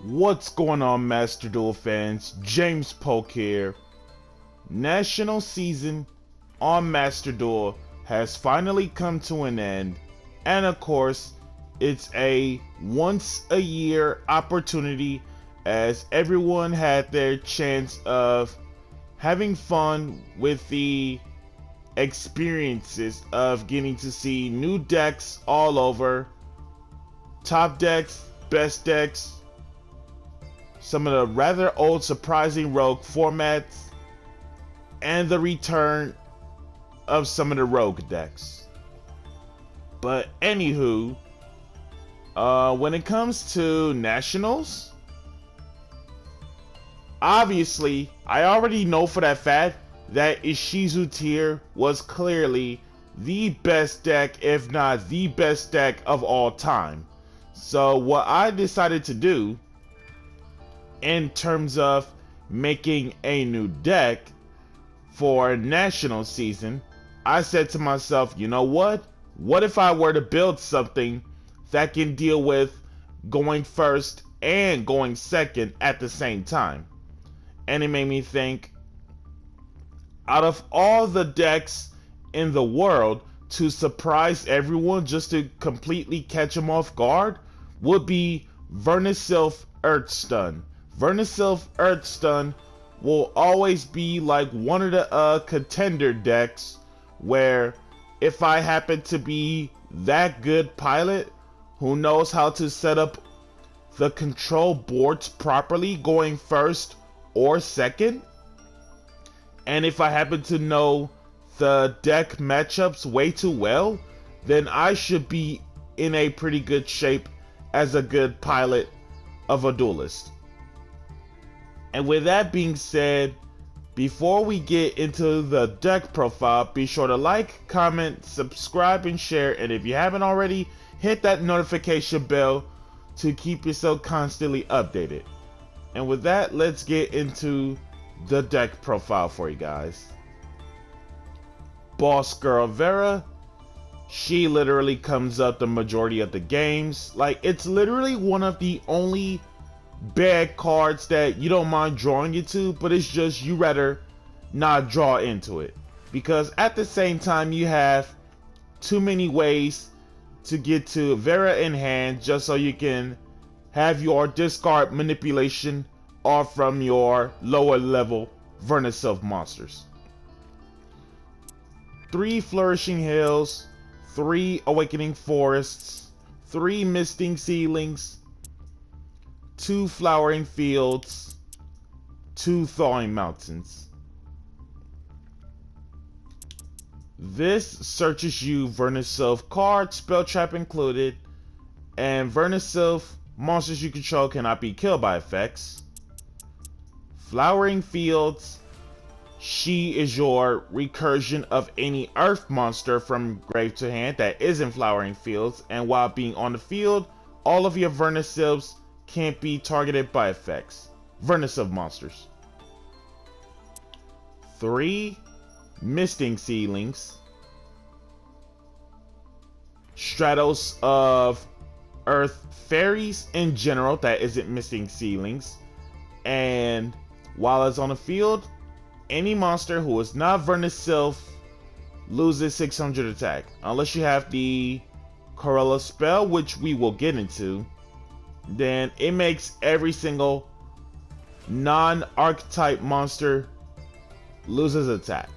What's going on, Master Duel fans? James Polk here. National season on Master Duel has finally come to an end, and of course, it's a once-a-year opportunity as everyone had their chance of having fun with the experiences of getting to see new decks all over, top decks, best decks, some of the rather old surprising rogue formats, and the return of some of the rogue decks. But anywho, when it comes to nationals, obviously I already know for that fact that Ishizu tier was clearly the best deck, if not the best deck of all time. So what I decided to do in terms of making a new deck for national season, I said to myself, you know what? What if I were to build something that can deal with going first and going second at the same time? And it made me think, out of all the decks in the world, to surprise everyone just to completely catch them off guard would be Vernusylph Earthstun. Vernusylph Earthstun will always be like one of the contender decks where if I happen to be that good pilot who knows how to set up the control boards properly going first or second, and if I happen to know the deck matchups way too well, then I should be in a pretty good shape as a good pilot of a duelist. And with that being said, before we get into the deck profile, be sure to like, comment, subscribe, and share. And if you haven't already, hit that notification bell to keep yourself constantly updated. And with that, let's get into the deck profile for you guys. Boss Girl Vera, she literally comes up the majority of the games. Like, it's literally one of the only bad cards that you don't mind drawing into, but it's just you rather not draw into it, because at the same time you have too many ways to get to Vera in hand just so you can have your discard manipulation off from your lower level Vernusylph monsters. 3 Flourishing Hills, 3 Awakening Forests, 3 Misting Ceilings, 2 Flowering Fields, 2 Thawing Mountains. This searches you Vernusylph card, spell trap included, and Vernusylph monsters you control cannot be killed by effects. Flowering Fields, she is your recursion of any earth monster from grave to hand that isn't Flowering Fields, and while being on the field, all of your Vernusylphs can't be targeted by effects. Vernusylph monsters. 3 Misting Ceilings, Stratos of Earth Fairies in general that isn't Misting Ceilings, and while it's on the field, any monster who is not Vernusylph loses 600 attack, unless you have the Corella spell, which we will get into. Then it makes every single non-archetype monster loses attack.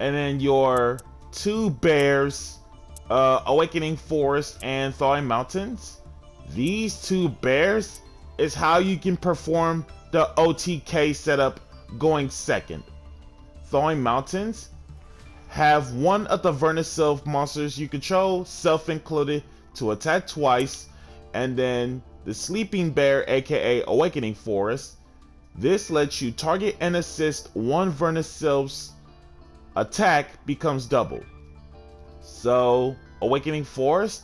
And then your 2 bears, Awakening Forest and Thawing Mountains. These 2 bears is how you can perform the OTK setup going second. Thawing Mountains have one of the Vernusylph monsters you control, self included, to attack twice, and then the Sleeping Bear, aka Awakening Forest. This lets you target and assist one Vernusylph's attack becomes double. So Awakening Forest,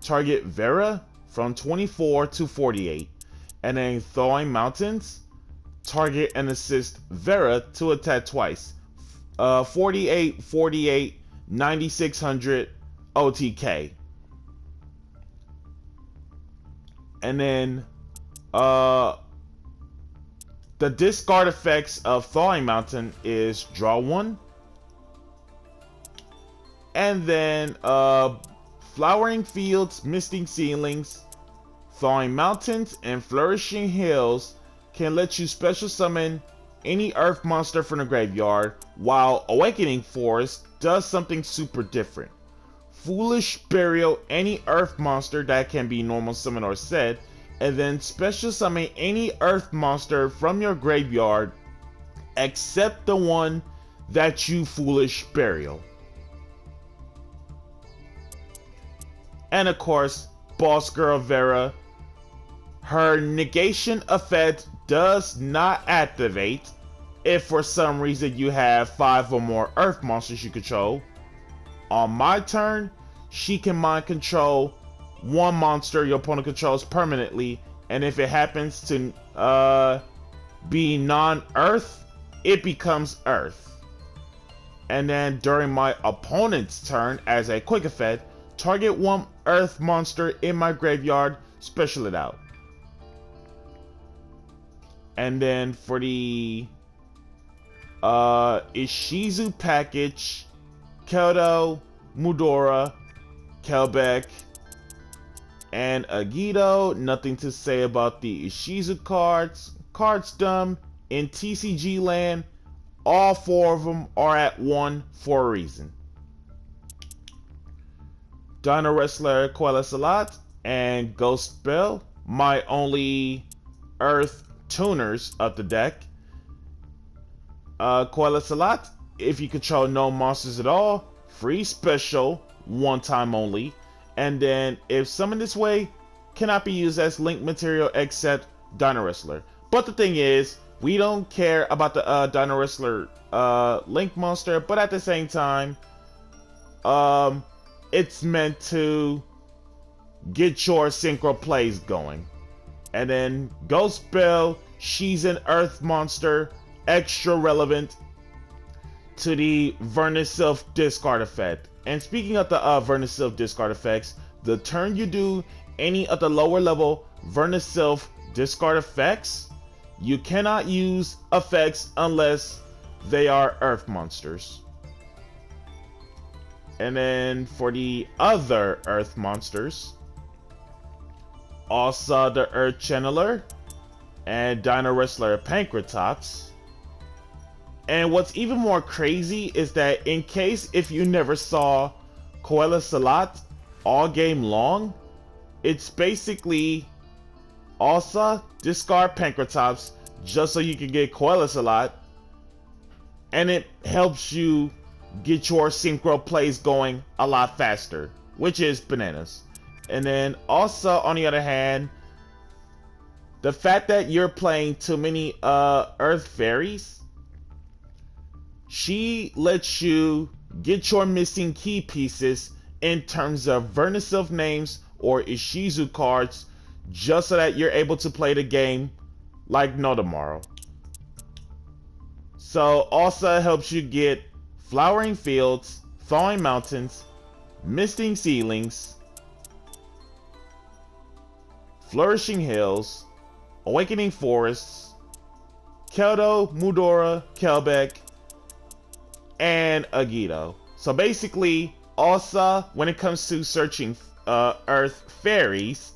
target Vera from 24 to 48, and then Thawing Mountains, target and assist Vera to attack twice. 48, 48, 9600 OTK. And then the discard effects of Thawing Mountain is draw 1. And then Flowering Fields, Misting Ceilings, Thawing Mountains, and Flourishing Hills can let you special summon any earth monster from the graveyard, while Awakening Forest does something super different. Foolish Burial any earth monster that can be normal summon or set, and then special summon any earth monster from your graveyard except the one that you Foolish Burial. And of course, Boss Girl Vera, her negation effect does not activate if for some reason you have 5 or more earth monsters you control. On my turn, she can mind control 1 monster your opponent controls permanently, and if it happens to be non-earth, it becomes earth. And then during my opponent's turn, as a quick effect, target 1 earth monster in my graveyard, special it out. And then for the Ishizu package, Kyoto, Mudora, Kelbeck, and Agito. Nothing to say about the Ishizu cards. Cards dumb. In TCG land, all 4 of them are at 1 for a reason. Dino Wrestler Quellasalat and Ghost Bell, my only Earth tuners of the deck. Quellasalat, if you control no monsters at all, free special, 1 time only. And then if summoned this way, cannot be used as link material except Dino Wrestler. But the thing is, we don't care about the Dino Wrestler link monster, but at the same time, it's meant to get your synchro plays going. And then Ghost Bell, she's an earth monster, extra relevant to the Vernusylph discard effect. And speaking of the Vernusylph discard effects, the turn you do any of the lower level Vernusylph discard effects, you cannot use effects unless they are earth monsters. And then for the other earth monsters, also the Earth Channeler and Dino Wrestler Pancratops. And what's even more crazy is that in case if you never saw Quellasalat all game long, it's basically also discard Pancratops just so you can get Quellasalat, and it helps you get your synchro plays going a lot faster, which is bananas. And then also on the other hand, the fact that you're playing too many Earth Fairies, she lets you get your missing key pieces in terms of Vernusylph names or Ishizu cards, just so that you're able to play the game like no tomorrow. So also helps you get Flowering Fields, Thawing Mountains, Misting Ceilings, Flourishing Hills, Awakening Forests, Kyoto, Mudora, Kelbeck, and Agito. So basically, also, when it comes to searching Earth Fairies,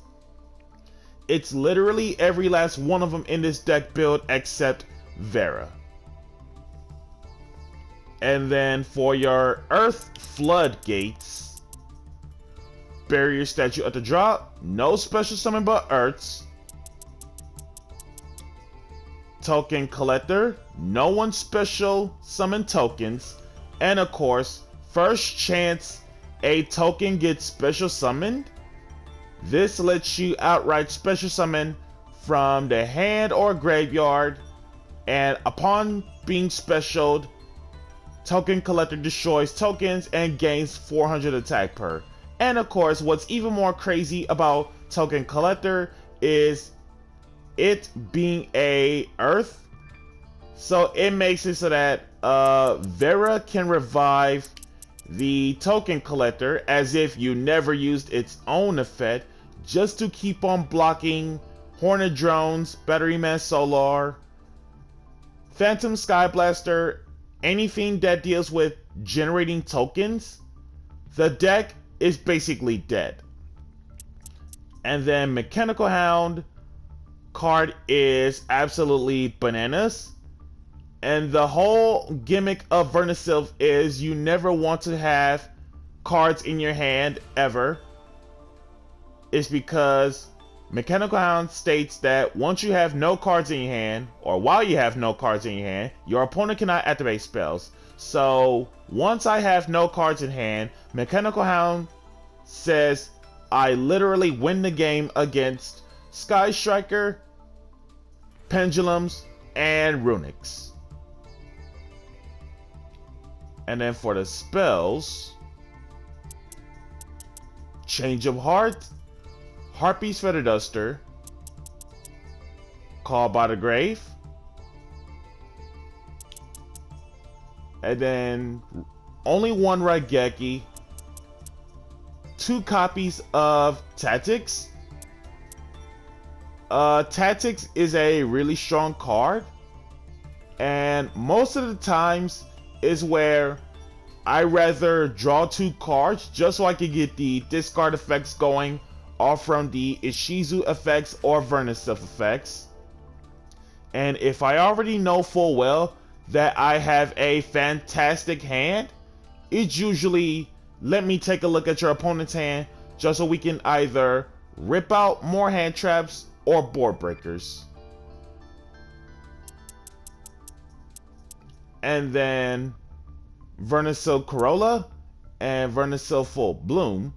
it's literally every last one of them in this deck build except Vera. And then for your Earth Floodgates, Barrier Statue at the drop, no special summon but Earths. Token Collector, no one special summon tokens. And of course, first chance a token gets special summoned, this lets you outright special summon from the hand or graveyard, and upon being specialed, Token Collector destroys tokens and gains 400 attack per. And of course, what's even more crazy about Token Collector is it being a Earth, so it makes it so that Vera can revive the Token Collector as if you never used its own effect, just to keep on blocking Hornet Drones, Batteryman Solar, Phantom Skyblaster, anything that deals with generating tokens, the deck is basically dead. And then Mechanical Hound card is absolutely bananas. And the whole gimmick of Vernusylph is you never want to have cards in your hand ever. It's because Mechanical Hound states that once you have no cards in your hand, or while you have no cards in your hand, your opponent cannot activate spells. So once I have no cards in hand, Mechanical Hound says I literally win the game against Sky Striker, Pendulums, and Runics. And then for the spells, Change of Heart, Harpy's Feather Duster, Call by the Grave, and then only one Raigeki, 2 copies of Tactics. Tactics is a really strong card, and most of the times is where I rather draw 2 cards just so I can get the discard effects going, or from the Ishizu effects or Vernusylph effects. And if I already know full well that I have a fantastic hand, it's usually let me take a look at your opponent's hand just so we can either rip out more hand traps or board breakers. And then Vernusylph Corolla and Vernusylph Full Bloom.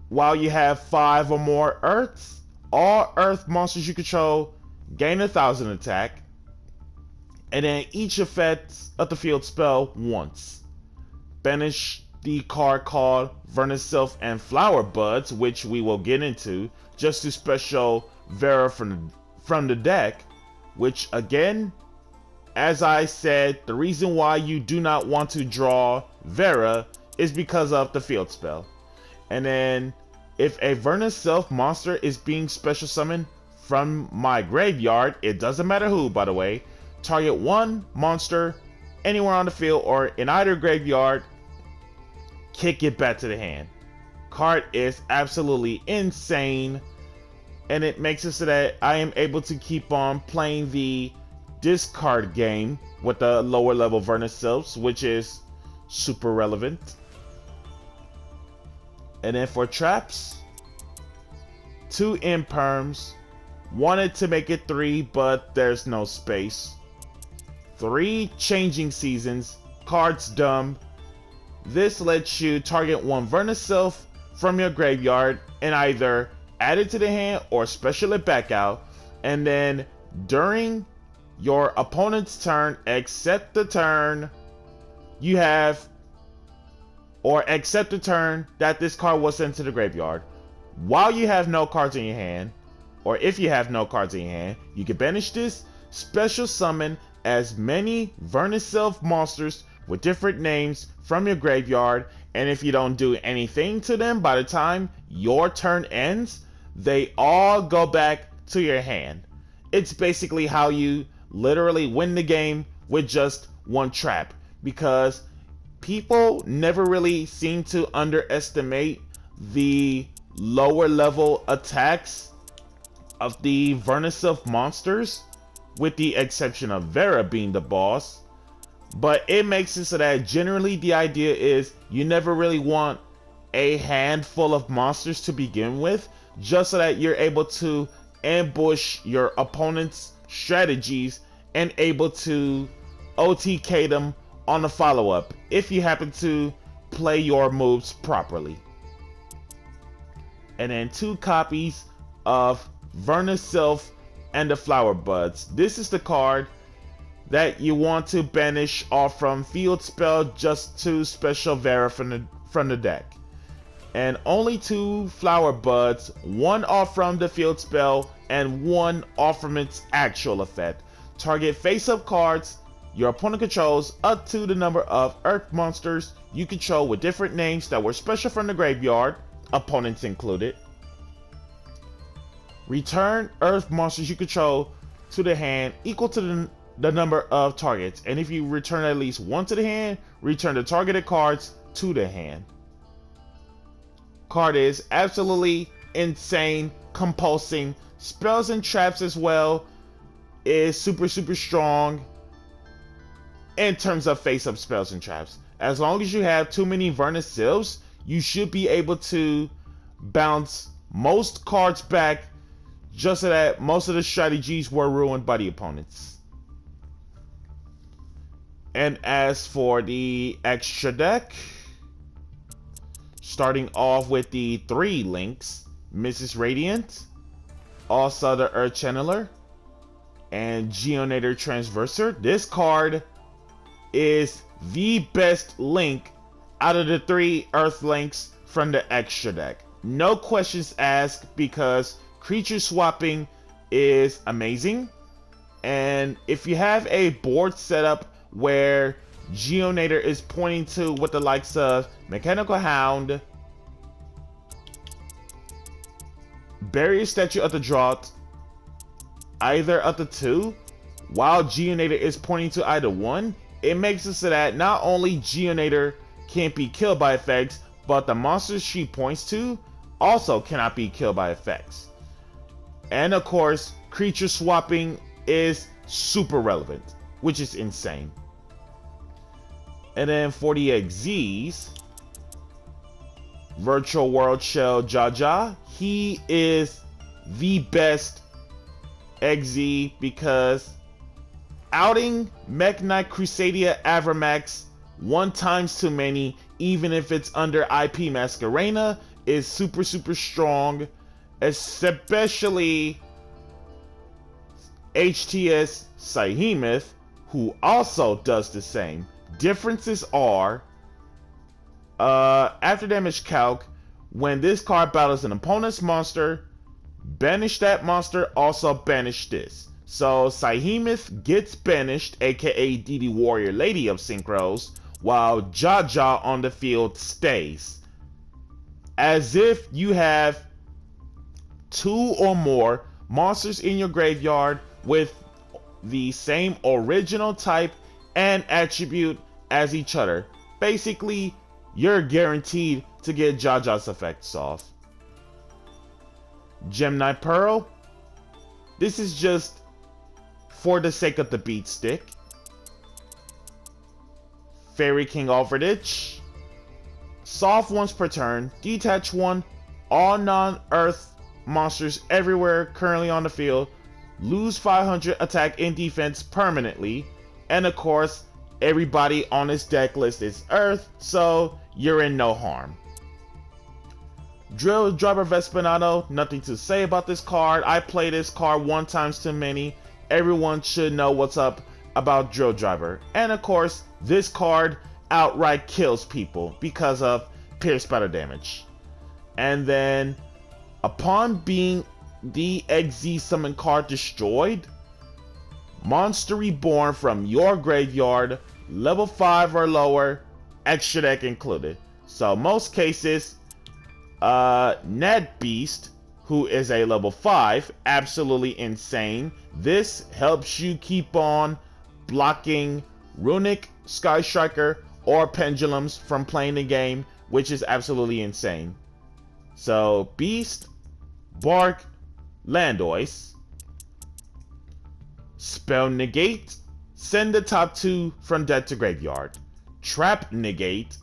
While you have 5 or more Earths, all Earth monsters you control gain 1,000 attack, and then each effect of the field spell once. Banish the card called Vernusylph and Flower Buds, which we will get into, just to special Vera from the deck, which again, as I said, the reason why you do not want to draw Vera is because of the field spell. And then if a Vernusylph monster is being special summoned from my graveyard, it doesn't matter who, by the way, target 1 monster anywhere on the field or in either graveyard, kick it back to the hand. Card is absolutely insane, and it makes it so that I am able to keep on playing the discard game with the lower level Vernusylphs, which is super relevant. And then for traps, 2 Imperms, wanted to make it 3, but there's no space. 3 Changing Seasons, cards dumb. This lets you target 1 Vernusylph from your graveyard and either add it to the hand or special it back out, and then during your opponent's turn, except the turn you have, or except the turn that this card was sent to the graveyard. While you have no cards in your hand, or if you have no cards in your hand, you can banish this, special summon as many Vernusylph monsters with different names from your graveyard, and if you don't do anything to them by the time your turn ends, they all go back to your hand. It's basically how you literally win the game with just 1 trap, because people never really seem to underestimate the lower level attacks of the Vernusylph monsters, with the exception of Vera being the boss. But it makes it so that generally the idea is you never really want a handful of monsters to begin with, just so that you're able to ambush your opponent's strategies and able to OTK them on the follow-up if you happen to play your moves properly. And then 2 copies of Vernusylph and the Flower Buds. This is the card that you want to banish off from field spell just to special Vera from the deck. And only 2 Flower Buds, 1 off from the field spell and 1 off from its actual effect. Target face-up cards your opponent controls up to the number of Earth monsters you control with different names that were special from the graveyard, opponents included. Return Earth monsters you control to the hand equal to the number of targets. And if you return at least one to the hand, return the targeted cards to the hand. Card is absolutely insane, compulsing. Spells and traps as well is super strong in terms of face-up spells and traps. As long as you have too many Vernusylphs, you should be able to bounce most cards back, just so that most of the strategies were ruined by the opponents. And as for the extra deck, starting off with the 3 links, Mrs. Radiant, also the Earth Channeler, and Geonator Transverser. This card is the best link out of the 3 Earth links from the extra deck. No questions asked, because creature swapping is amazing. And if you have a board setup where Geonator is pointing to with the likes of Mechanical Hound, Barrier Statue of the Drought, either of the 2, while Geonator is pointing to either one, it makes it so that not only Geonator can't be killed by effects, but the monsters she points to also cannot be killed by effects. And of course, creature swapping is super relevant, which is insane. And then for the XZs, Virtual World Shell Jaja, he is the best XZ because outing Mech Knight Crusadia Avramax 1 times too many, even if it's under IP Masquerena, is super strong, especially HTS Sahemith, who also does the same. Differences are, after damage calc, when this card battles an opponent's monster, banish that monster, also banish this. So Sahemith gets banished, aka DD Warrior Lady of Synchros, while Jaja on the field stays. As if you have 2 or more monsters in your graveyard with the same original type and attribute as each other. Basically, you're guaranteed to get Jaja's effects off. Gemini Pearl, this is just for the sake of the beat stick. Fairy King Alfredich, soft once per turn, detach 1, all non-earth monsters everywhere currently on the field, lose 500 attack and defense permanently, and of course, everybody on this deck list is earth, so you're in no harm. Drill Driver Vespanado, nothing to say about this card. I play this card 1 times too many. Everyone should know what's up about Drill Driver. And of course, this card outright kills people because of pierce battle damage. And then, upon being the XZ summon card destroyed, monster reborn from your graveyard, level 5 or lower, extra deck included. So most cases, Ned Beast, who is a level 5, absolutely insane. This helps you keep on blocking Runic, Sky Striker, or Pendulums from playing the game, which is absolutely insane. So Beast, Bark, Landois, Spell Negate, send the top 2 from dead to graveyard. Trap Negate,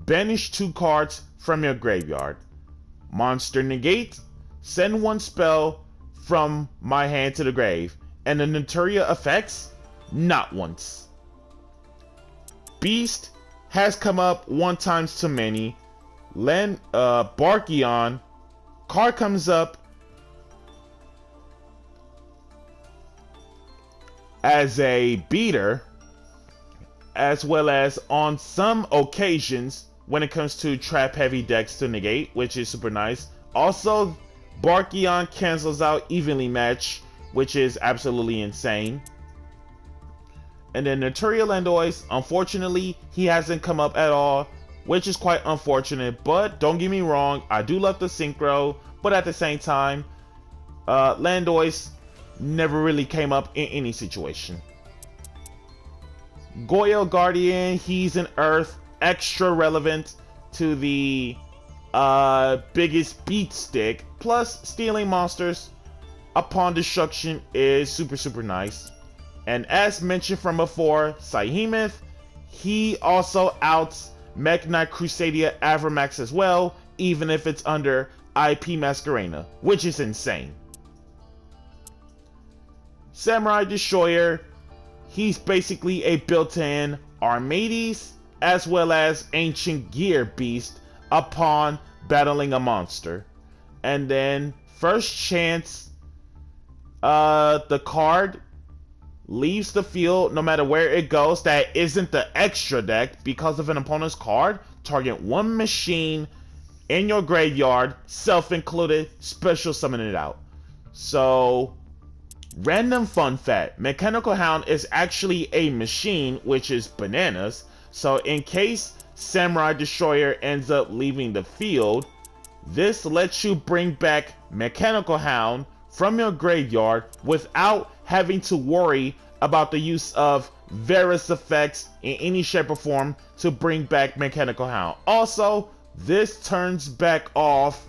banish 2 cards from your graveyard. Monster Negate, send 1 spell from my hand to the grave. And the Naturia effects, not once. Beast has come up 1 times too many. Barkion, card comes up as a beater, as well as on some occasions when it comes to trap heavy decks to negate, which is super nice. Also, Barkion cancels out Evenly Match, which is absolutely insane. And then Naturia Landois, unfortunately, he hasn't come up at all which is quite unfortunate, but don't get me wrong, I do love the synchro, but at the same time, Landois never really came up in any situation. Goyle Guardian, he's an Earth, extra relevant to the biggest beat stick, plus stealing monsters upon destruction is super nice. And as mentioned from before, Psyhemoth, he also outs Mech Knight Crusadia Avramax as well, even if it's under IP Masquerena, which is insane. Samurai Destroyer, he's basically a built-in Armades as well as Ancient Gear beast upon battling a monster. And then first chance, the card leaves the field no matter where it goes that isn't the extra deck because of an opponent's card. Target one machine in your graveyard, self included, special summon it out. So, random fun fact, Mechanical Hound is actually a machine, which is bananas. So in case Samurai Destroyer ends up leaving the field, this lets you bring back Mechanical Hound from your graveyard without having to worry about the use of various effects in any shape or form to bring back Mechanical Hound. Also, this turns back off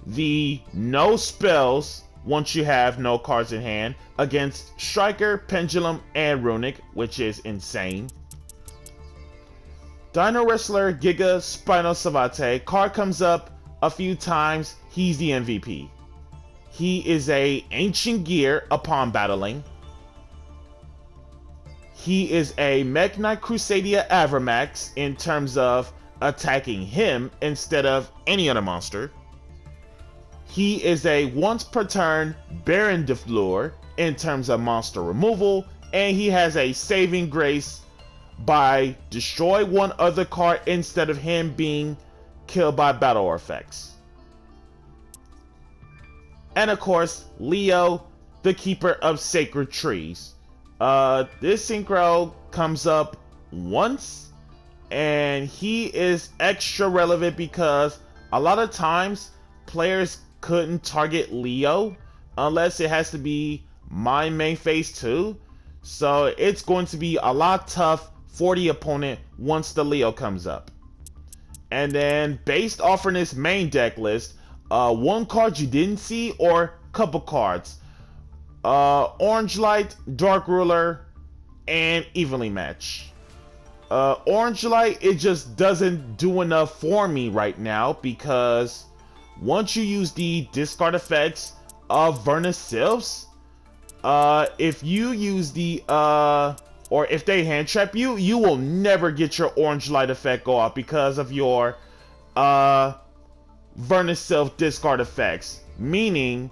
the no spells once you have no cards in hand against Striker, Pendulum, and Runic, which is insane. Dino Wrestler Giga Spino Savate, card comes up a few times, he's the MVP. He is a Ancient Gear upon battling. He is a Mech Knight Crusadia Avramax in terms of attacking him instead of any other monster. He is a once per turn Baron Defleur in terms of monster removal, and he has a saving grace by destroy one other card instead of him being killed by battle effects. And of course, Leo, the Keeper of Sacred Trees. This synchro comes up once, and he is extra relevant because a lot of times players couldn't target Leo unless it has to be my main phase 2. So it's going to be a lot tough for the opponent once the Leo comes up. And then based off of this main deck list, one card you didn't see or couple cards. Orange Light, Dark Ruler, and Evenly Match. Orange Light, it just doesn't do enough for me right now because once you use the discard effects of Vernusylphs, if you use the or if they hand trap you, you will never get your Orange Light effect go off because of your Vernusylph discard effects. Meaning,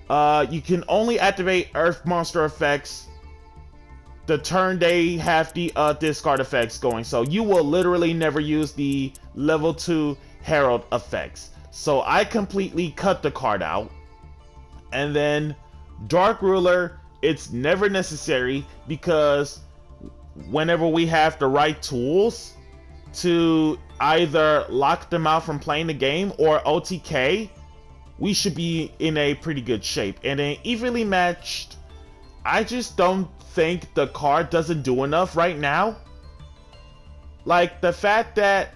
you can only activate Earth monster effects the turn they have the discard effects going. So you will literally never use the level 2 Herald effects. So I completely cut the card out. And then Dark Ruler, it's never necessary because whenever we have the right tools to either lock them out from playing the game or OTK, we should be in a pretty good shape. And then Evenly Matched, I just don't think the card doesn't do enough right now. Like the fact that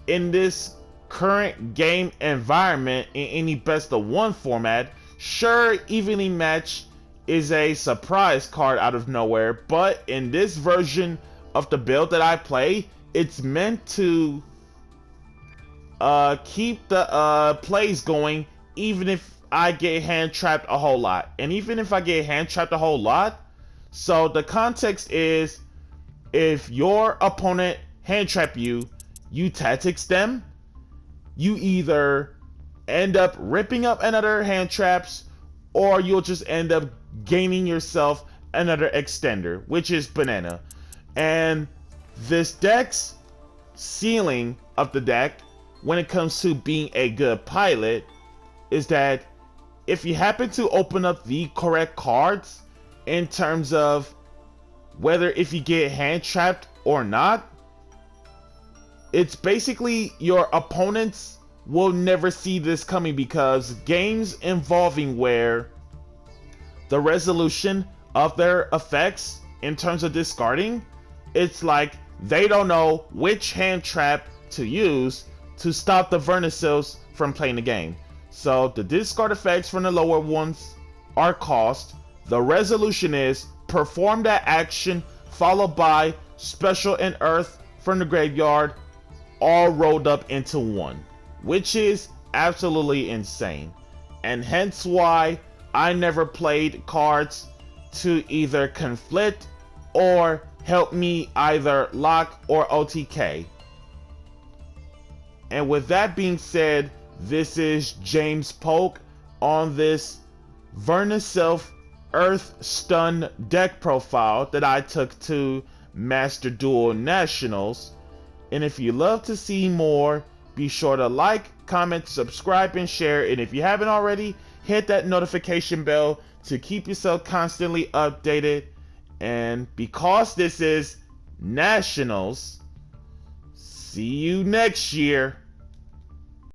in this current game environment, in any best of one format, sure, Evenly Matched is a surprise card out of nowhere, but in this version of the build that I play, it's meant to keep the plays going even if I get hand trapped a whole lot. And even if I get hand trapped a whole lot, so the context is if your opponent hand trap you, you tactics them, you either end up ripping up another hand traps or you'll just end up gaining yourself another extender, which is banana. And this deck's ceiling of the deck when it comes to being a good pilot is that if you happen to open up the correct cards in terms of whether if you get hand trapped or not, it's basically your opponents will never see this coming, because games involving where the resolution of their effects in terms of discarding, it's like they don't know which hand trap to use to stop the Vernusylphs from playing the game. So the discard effects from the lower ones are cost. The resolution is perform that action followed by special and earth from the graveyard, all rolled up into one, which is absolutely insane. And hence why I never played cards to either conflict or help me either lock or OTK. And with that being said, this is James Polk on this Vernusylph Earth Stun deck profile that I took to Master Duel Nationals. And if you love to see more, be sure to like, comment, subscribe, and share. And if you haven't already, hit that notification bell to keep yourself constantly updated. And because this is Nationals, see you next year.